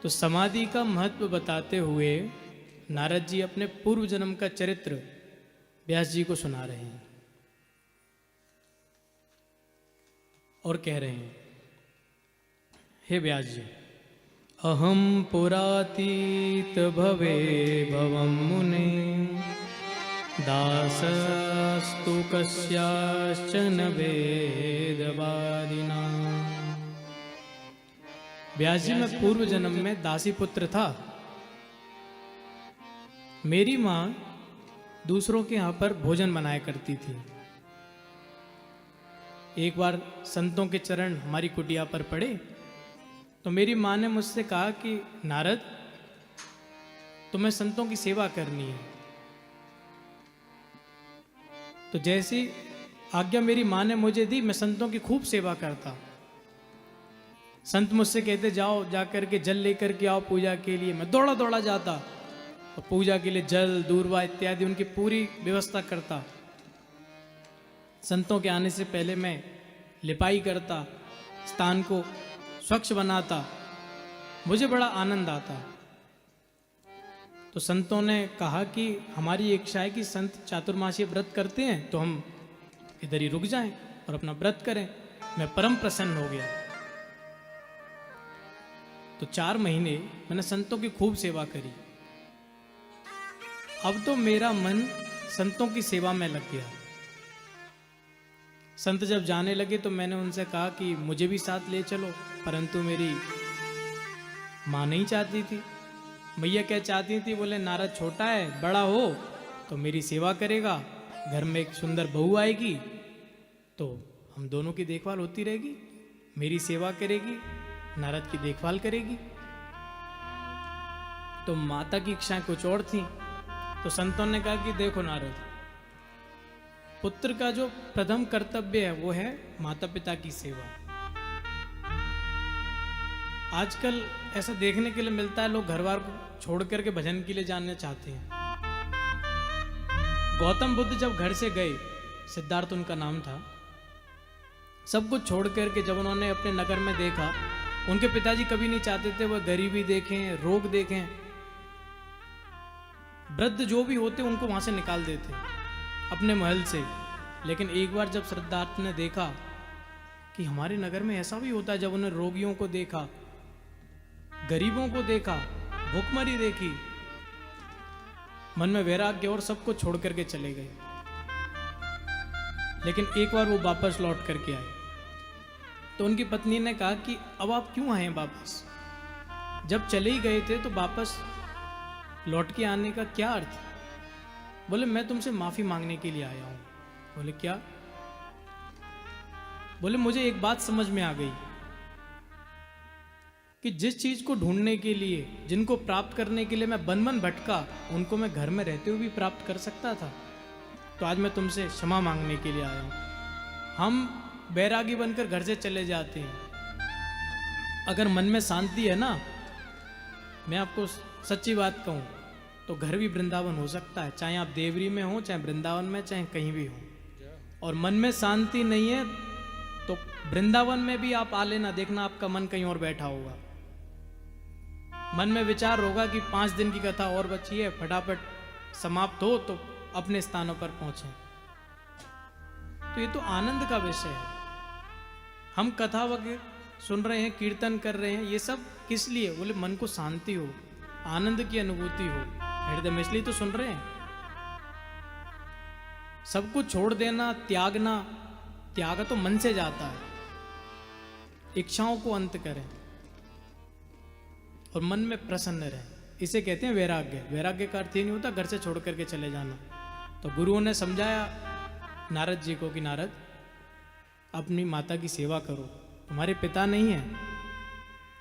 तो समाधि का महत्व बताते हुए नारद जी अपने पूर्व जन्म का चरित्र व्यास जी को सुना रहे हैं और कह रहे हैं, हे व्यास जी, अहम पुरातीत भवे भवम मुने दासस्तु कस्याश्चन वेदवादिना। व्यास जी, मैं पूर्व जन्म में दासी पुत्र था। मेरी माँ दूसरों के यहाँ पर भोजन बनाया करती थी। एक बार संतों के चरण हमारी कुटिया पर पड़े तो मेरी माँ ने मुझसे कहा कि नारद, तुम्हें संतों की सेवा करनी है। तो जैसी आज्ञा मेरी माँ ने मुझे दी, मैं संतों की खूब सेवा करता। संत मुझसे कहते, जाओ जाकर के जल लेकर के आओ पूजा के लिए। मैं दौड़ा दौड़ा जाता और पूजा के लिए जल, दूर्वा इत्यादि उनकी पूरी व्यवस्था करता। संतों के आने से पहले मैं लिपाई करता, स्थान को स्वच्छ बनाता। मुझे बड़ा आनंद आता। तो संतों ने कहा कि हमारी इच्छा है कि संत चातुर्मासीय व्रत करते हैं तो हम इधर ही रुक जाएं और अपना व्रत करें। मैं परम प्रसन्न हो गया। तो 4 महीने मैंने संतों की खूब सेवा करी। अब तो मेरा मन संतों की सेवा में लग गया। संत जब जाने लगे तो मैंने उनसे कहा कि मुझे भी साथ ले चलो, परंतु मेरी माँ नहीं चाहती थी। मैया क्या चाहती थी? बोले नारद छोटा है, बड़ा हो तो मेरी सेवा करेगा, घर में एक सुंदर बहू आएगी तो हम दोनों की देखभाल होती रहेगी, मेरी सेवा करेगी, नारद की देखभाल करेगी। तो माता की इच्छाएं कुछ और थी। तो संतों ने कहा कि देखो नारद, पुत्र का जो प्रथम कर्तव्य है वो है माता पिता की सेवा। आजकल ऐसा देखने के लिए मिलता है, लोग घर बार को छोड़ करके भजन के लिए जाना चाहते हैं। गौतम बुद्ध जब घर से गए, सिद्धार्थ उनका नाम था, सब कुछ छोड़ करके जब उन्होंने अपने नगर में देखा, उनके पिताजी कभी नहीं चाहते थे वह गरीबी देखें, रोग देखें। वृद्ध जो भी होते उनको वहां से निकाल देते अपने महल से। लेकिन एक बार जब सिद्धार्थ ने देखा कि हमारे नगर में ऐसा भी होता है, जब उन्हें रोगियों को देखा, गरीबों को देखा, भूखमरी देखी, मन में वैराग्य और सब कुछ छोड़ करके चले गए। लेकिन एक बार वो वापस लौट करके आए तो उनकी पत्नी ने कहा कि अब आप क्यों आए वापस? जब चले ही गए थे तो वापस लौट के आने का क्या अर्थ? बोले मैं तुमसे माफी मांगने के लिए आया हूं। बोले क्या? बोले मुझे एक बात समझ में आ गई कि जिस चीज को ढूंढने के लिए, जिनको प्राप्त करने के लिए मैं बन बन भटका, उनको मैं घर में रहते हुए भी प्राप्त कर सकता था। तो आज मैं तुमसे क्षमा मांगने के लिए आया हूं। हम बैरागी बनकर घर से चले जाते हैं, अगर मन में शांति है ना, मैं आपको सच्ची बात कहूं तो घर भी वृंदावन हो सकता है। चाहे आप देवरी में हो, चाहे वृंदावन में, चाहे कहीं भी हो। और मन में शांति नहीं है तो वृंदावन में भी आप आ लेना, देखना आपका मन कहीं और बैठा होगा। मन में विचार होगा कि 5 दिन की कथा और बची है, फटाफट समाप्त हो तो अपने स्थानों पर पहुंचे। तो ये तो आनंद का विषय है। हम कथा वगैरह सुन रहे हैं, कीर्तन कर रहे हैं, ये सब किस लिए? बोले मन को शांति हो, आनंद की अनुभूति हो हृदय में, इसलिए तो सुन रहे हैं। सब कुछ छोड़ देना, त्यागना, त्याग तो मन से जाता है। इच्छाओं को अंत करें और मन में प्रसन्न रहें, इसे कहते हैं वैराग्य। वैराग्य का अर्थ ये नहीं होता घर से छोड़ करके चले जाना। तो गुरुओं ने समझाया नारद जी को कि नारद, अपनी माता की सेवा करो। तुम्हारे पिता नहीं है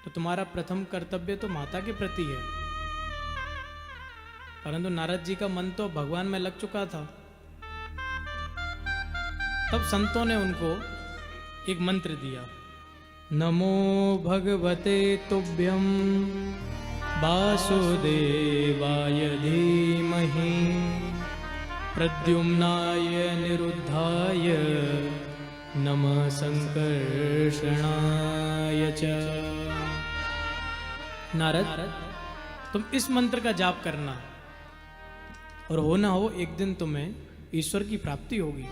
तो तुम्हारा प्रथम कर्तव्य तो माता के प्रति है। परंतु नारद जी का मन तो भगवान में लग चुका था। तब संतों ने उनको एक मंत्र दिया, नमो भगवते तुभ्यं वासुदेवाय धीमहि प्रद्युम्नाय निरुद्धाय नमः संकर्षणाय च। नारद, तुम इस मंत्र का जाप करना और हो ना हो एक दिन तुम्हें ईश्वर की प्राप्ति होगी।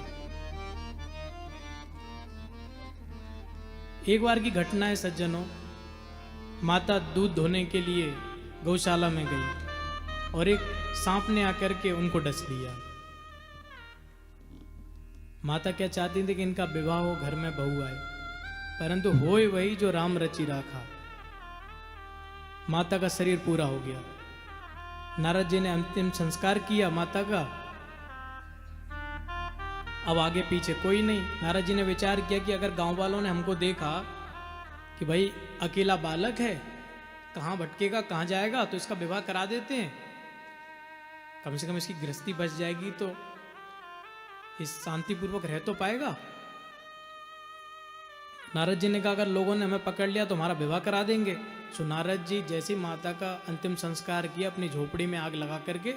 एक बार की घटना है सज्जनों, माता दूध धोने के लिए गौशाला में गई और एक सांप ने आकर के उनको डस लिया। माता क्या चाहती थी कि इनका विवाह हो, घर में बहू आए, परंतु होए वही जो राम रचि राखा। माता का शरीर पूरा हो गया। नारद जी ने अंतिम संस्कार किया माता का। अब आगे पीछे कोई नहीं। नारद जी ने विचार किया कि अगर गांव वालों ने हमको देखा कि भाई अकेला बालक है, कहाँ भटकेगा, कहाँ जाएगा, तो इसका विवाह करा देते हैं, कम से कम इसकी गृहस्थी बच जाएगी, तो इस शांतिपूर्वक रह तो पाएगा। नारद जी ने कहा अगर लोगों ने हमें पकड़ लिया तो हमारा विवाह करा देंगे। सो नारद जी जैसे माता का अंतिम संस्कार किया, अपनी झोपड़ी में आग लगा करके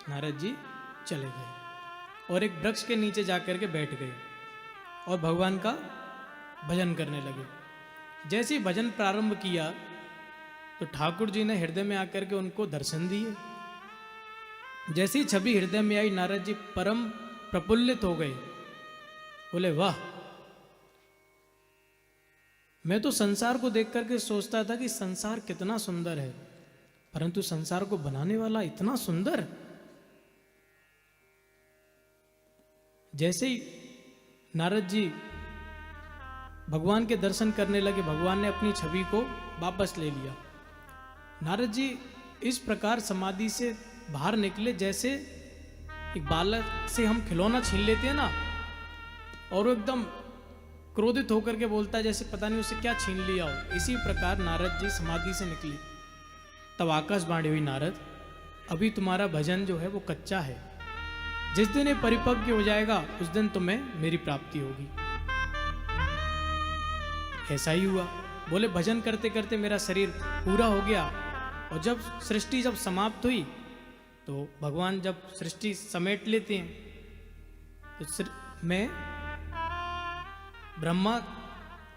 नारद जी चले गए और एक वृक्ष के नीचे जाकर के बैठ गए और भगवान का भजन करने लगे। जैसे ही भजन प्रारंभ किया तो ठाकुर जी ने हृदय में आकर के उनको दर्शन दिए। जैसी छवि हृदय में आई, नारद जी परम प्रफुल्लित हो गए। बोले वाह, मैं तो संसार को देख करके सोचता था कि संसार कितना सुंदर है, परंतु संसार को बनाने वाला इतना सुंदर। जैसे ही नारद जी भगवान के दर्शन करने लगे, भगवान ने अपनी छवि को वापस ले लिया। नारद जी इस प्रकार समाधि से बाहर निकले जैसे एक बालक से हम खिलौना छीन लेते हैं ना, और वो एकदम क्रोधित होकर के बोलता है जैसे पता नहीं उसे क्या छीन लिया हो। इसी प्रकार नारद जी समाधि से निकले। तब आकाशवाणी हुई, नारद अभी तुम्हारा भजन जो है वो कच्चा है, जिस दिन ये परिपक्व हो जाएगा उस दिन तुम्हें मेरी प्राप्ति होगी। ऐसा ही हुआ। बोले भजन करते करते मेरा शरीर पूरा हो गया, और जब सृष्टि जब समाप्त हुई तो भगवान जब सृष्टि समेट लेते हैं तो मैं ब्रह्मा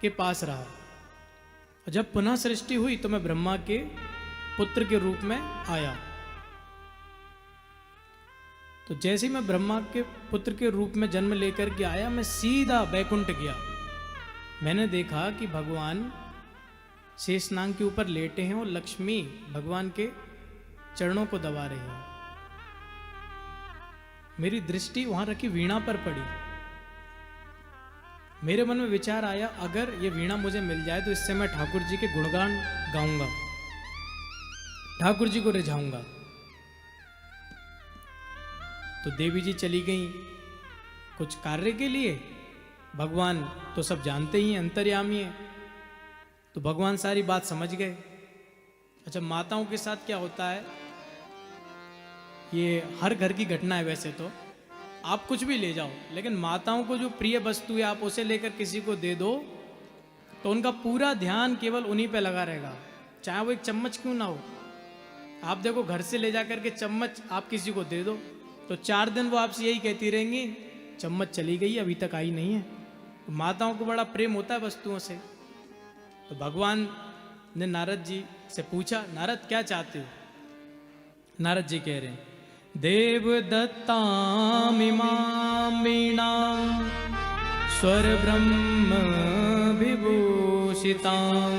के पास रहा, और जब पुनः सृष्टि हुई तो मैं ब्रह्मा के पुत्र के रूप में आया। तो जैसे ही मैं ब्रह्मा के पुत्र के रूप में जन्म लेकर के आया, मैं सीधा बैकुंठ गया। मैंने देखा कि भगवान शेषनाग के ऊपर लेटे हैं और लक्ष्मी भगवान के चरणों को दबा रही है। मेरी दृष्टि वहां रखी वीणा पर पड़ी। मेरे मन में विचार आया अगर ये वीणा मुझे मिल जाए तो इससे मैं ठाकुर जी के गुणगान गाऊंगा, ठाकुर जी को रिझाऊंगा। तो देवी जी चली गई कुछ कार्य के लिए। भगवान तो सब जानते ही हैं, अंतर्यामी है, तो भगवान सारी बात समझ गए। अच्छा, माताओं के साथ क्या होता है, ये हर घर की घटना है। वैसे तो आप कुछ भी ले जाओ, लेकिन माताओं को जो प्रिय वस्तु है आप उसे लेकर किसी को दे दो तो उनका पूरा ध्यान केवल उन्हीं पे लगा रहेगा, चाहे वो एक चम्मच क्यों ना हो। आप देखो घर से ले जाकर के चम्मच आप किसी को दे दो तो 4 दिन वो आपसे यही कहती रहेंगी चम्मच चली गई, अभी तक आई नहीं है। तो माताओं को बड़ा प्रेम होता है वस्तुओं से। तो भगवान ने नारद जी से पूछा, नारद क्या चाहते हो? नारद जी कह रहे हैं, देव दत्तामिमां वीणां स्वर ब्रह्म विभूषितां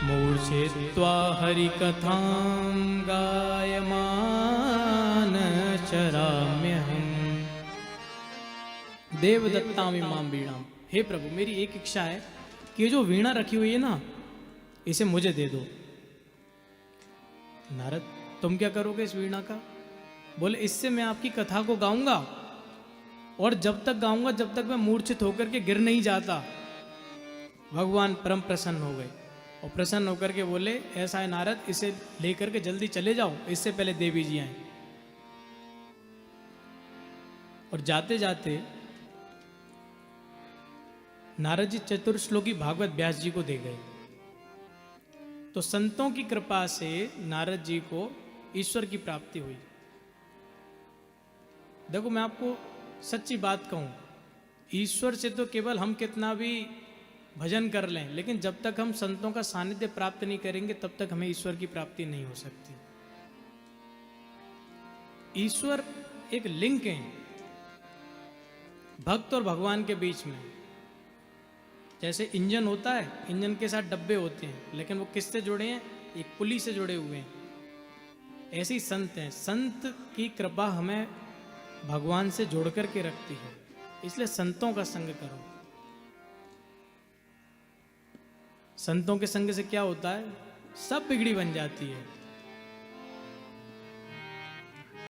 मूर्छित्वा हरिकथां गायमान चराम्यहम्। देव दत्तामिमां वीणां, हे प्रभु मेरी एक इच्छा है कि ये जो वीणा रखी हुई है ना इसे मुझे दे दो। नारद तुम क्या करोगे इस वीणा का? बोले इससे मैं आपकी कथा को गाऊंगा, और जब तक गाऊंगा जब तक मैं मूर्छित होकर के गिर नहीं जाता। भगवान परम प्रसन्न हो गए और प्रसन्न होकर के बोले, ऐसा है नारद, इसे लेकर के जल्दी चले जाओ, इससे पहले देवी जी आए। और जाते जाते नारद जी चतुर्श्लोकी भागवत व्यास जी को दे गए। तो संतों की कृपा से नारद जी को ईश्वर की प्राप्ति हुई। देखो मैं आपको सच्ची बात कहूं, ईश्वर से तो केवल हम कितना भी भजन कर लें, लेकिन जब तक हम संतों का सानिध्य प्राप्त नहीं करेंगे तब तक हमें ईश्वर की प्राप्ति नहीं हो सकती। ईश्वर एक लिंक है भक्त और भगवान के बीच में। जैसे इंजन होता है, इंजन के साथ डब्बे होते हैं, लेकिन वो किससे जुड़े हैं? एक पुली से जुड़े हुए हैं। ऐसे ही संत हैं, संत की कृपा हमें भगवान से जोड़ करके रखती है, इसलिए संतों का संग करो। संतों के संग से क्या होता है? सब बिगड़ी बन जाती है।